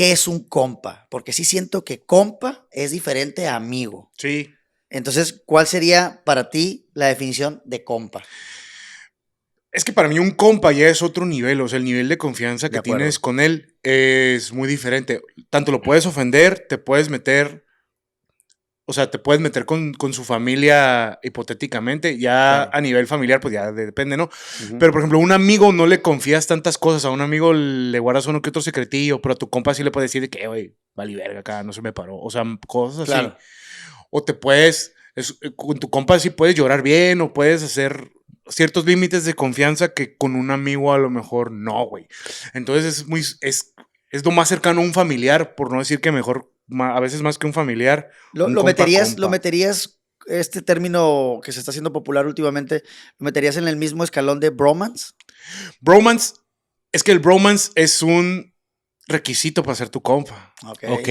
¿qué es un compa? Porque sí siento que compa es diferente a amigo. Sí. Entonces, ¿cuál sería para ti la definición de compa? Es que para mí un compa ya es otro nivel, o sea, el nivel de confianza De que tienes acuerdo. con él es muy diferente. Tanto lo puedes ofender, te puedes meter, o sea, te puedes meter con su familia hipotéticamente, ya Ok. a nivel familiar, pues ya depende, ¿no? Ujú. Pero, por ejemplo, a un amigo no le confías tantas cosas, a un amigo le guardas uno que otro secretillo, pero a tu compa sí le puedes decir de que, güey, vale verga acá, no se me paró, o sea, cosas así. Claro. O te puedes, con tu compa sí puedes llorar bien o puedes hacer ciertos límites de confianza que con un amigo a lo mejor no, güey. Entonces es lo más cercano a un familiar, por no decir que mejor, a veces más que un familiar, ¿Lo, un lo compa meterías, lo compa. meterías, este término que se está haciendo popular últimamente, lo meterías en el mismo escalón de bromance? Bromance, es que el bromance es un requisito para ser tu compa. Ok. Ok.